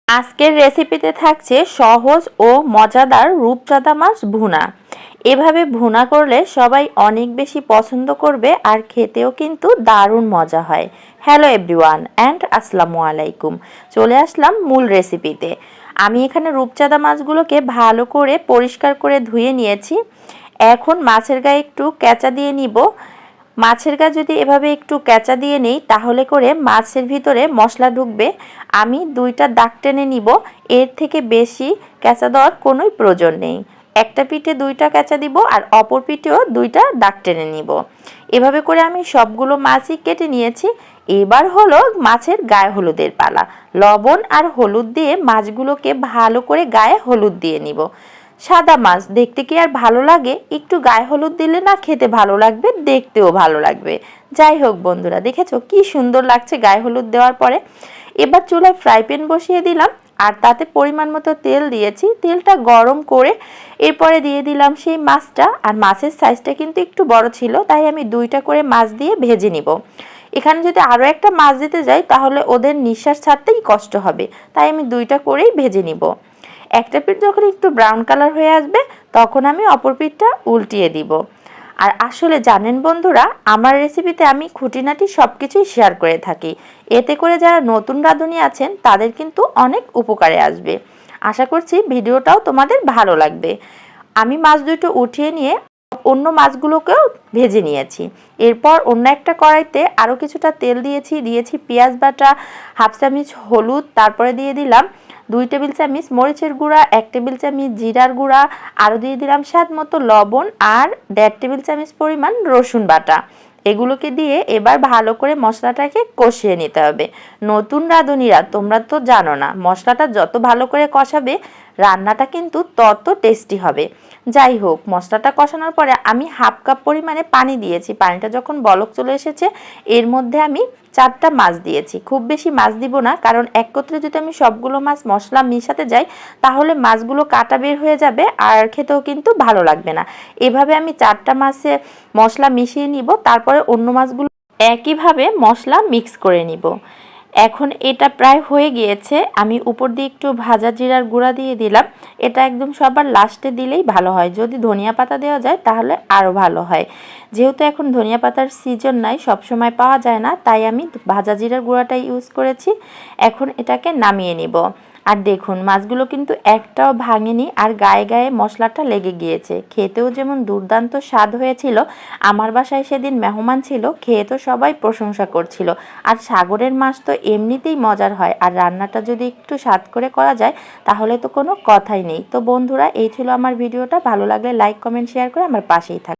আজকের রেসিপিতে থাকছে সহজ ও মজাদার রূপচাঁদা মাছ ভুনা। এভাবে ভুনা করলে সবাই অনেক বেশি পছন্দ করবে আর খেতেও কিন্তু দারুণ মজা হয়। হ্যালো এভরিওয়ান অ্যান্ড আসসালামু আলাইকুম। চলে আসলাম মূল রেসিপিতে। আমি এখানে রূপচাঁদা মাছগুলোকে ভালো করে পরিষ্কার করে ধুয়ে নিয়েছি। এখন মাছের গায়ে একটু কেঁচা দিয়ে নিব। মাছের গা যদি এভাবে একটু কেঁচা দিয়ে নেই তাহলে করে মাছের ভিতরে মশলা ঢুকবে। আমি 2টা দাগ টেনে নিব, এর থেকে বেশি কেঁচা দেওয়ার কোনোই প্রয়োজন নেই। একটা পিঠে 2টা কেঁচা দিব আর অপর পিঠেও 2টা দাগ টেনে নিব। এভাবে করে আমি সবগুলো মাছই কেটে নিয়েছি। এবার হলো মাছের গায়ে হলুদের পালা। লবণ আর হলুদ দিয়ে মাছগুলোকে ভালো করে গায়ে হলুদ দিয়ে নিব। সাদা মাছ দেখতে কি আর ভালো লাগে? একটু গায়ে হলুদ দিলে না খেতে ভালো লাগবে, দেখতেও ভালো লাগবে। যাই হোক বন্ধুরা, দেখেছো কি সুন্দর লাগছে গায়ে হলুদ দেওয়ার পরে। এবার চুলায় ফ্রাই প্যান বসিয়ে দিলাম আর তাতে পরিমাণ মতো তেল দিয়েছি। তেলটা গরম করে এরপরে দিয়ে দিলাম সেই মাছটা। আর মাছের সাইজটা কিন্তু একটু বড় ছিল, তাই আমি 2টা করে মাছ দিয়ে ভেজে নিব। এখানে যদি আরও একটা মাছ দিতে যাই তাহলে ওদের নিঃশ্বাস ছাড়তেই কষ্ট হবে, তাই আমি 2টা করেই ভেজে নিব। একটা পিঠ যখন একটু ব্রাউন কালার হয়ে আসবে তখন আমি অপর পিঠটা উল্টিয়ে দিব। আর আসলে জানেন বন্ধুরা, আমার রেসিপিতে আমি খুঁটিনাটি সব কিছুই শেয়ার করে থাকি। এতে করে যারা নতুন রাঁধুনি আছেন তাদের কিন্তু অনেক উপকারে আসবে। আশা করছি ভিডিওটাও তোমাদের ভালো লাগবে। আমি মাছ দুটো উঠিয়ে নিয়ে অন্য মাছগুলোকেও ভেজে নিয়েছি। এরপর অন্য একটা কড়াইতে আরও কিছুটা তেল দিয়েছি পেঁয়াজ বাটা, হাফ চামচ হলুদ, তারপরে দিয়ে দিলাম 2 টেবিল চামচ মরিচের গুঁড়া, 1 টেবিল চামচ জিরার গুঁড়া, আরও দিয়ে দিলাম স্বাদ মতো লবণ আর 1.5 টেবিল চামচ পরিমাণ রসুন বাটা। এগুলোকে দিয়ে এবার ভালো করে মশলাটাকে কষিয়ে নিতে হবে। নতুন রাঁধুনিরা তোমরা তো জানো না, মশলাটা যত ভালো করে কষাবে রান্নাটা কিন্তু তত টেস্টি হবে। যাই হোক, মশলাটা কষানোর পরে আমি হাফ কাপ পরিমাণে পানি দিয়েছি। পানিটা যখন বলক চলে এসেছে এর মধ্যে আমি 4টা মাছ দিয়েছি। খুব বেশি মাছ দিব না, কারণ একত্রে যদি আমি সবগুলো মাছ মশলা মিশাতে যাই তাহলে মাছগুলো কাটা বের হয়ে যাবে আর খেতেও কিন্তু ভালো লাগবে না। এভাবে আমি 4টা মাছে মশলা মিশিয়ে নিব, তারপরে অন্য মাছগুলো একইভাবে মশলা মিক্স করে নিব। এখন এটা প্রায় হয়ে গিয়েছে। আমি উপর দিয়ে একটু ভাজা জিরার গুঁড়া দিয়ে দিলাম। এটা একদম সবার লাস্টে দিলেই ভালো হয়। যদি ধনিয়া পাতা দেওয়া যায় তাহলে আরও ভালো হয়। যেহেতু এখন ধনিয়া পাতার সিজন নাই, সবসময় পাওয়া যায় না, তাই আমি ভাজা জিরার গুঁড়াটাই ইউজ করেছি। এখন এটাকে নামিয়ে নিব। আর দেখুন মাছগুলো কিন্তু একটাও ভাঙেনি আর গায়ে গায়ে মশলাটা লেগে গিয়েছে। খেতেও যেমন দুর্দান্ত স্বাদ হয়েছিল। আমার বাসায় সেদিন মেহমান ছিল, খেয়ে তো সবাই প্রশংসা করছিল। আর সাগরের মাছ তো এমনিতেই মজার হয়, আর রান্নাটা যদি একটু স্বাদ করে করা যায় তাহলে তো কোনো কথাই নেই। তো বন্ধুরা, এই ছিল আমার ভিডিওটা। ভালো লাগলে লাইক কমেন্ট শেয়ার করে আমার পাশেই থাকুন।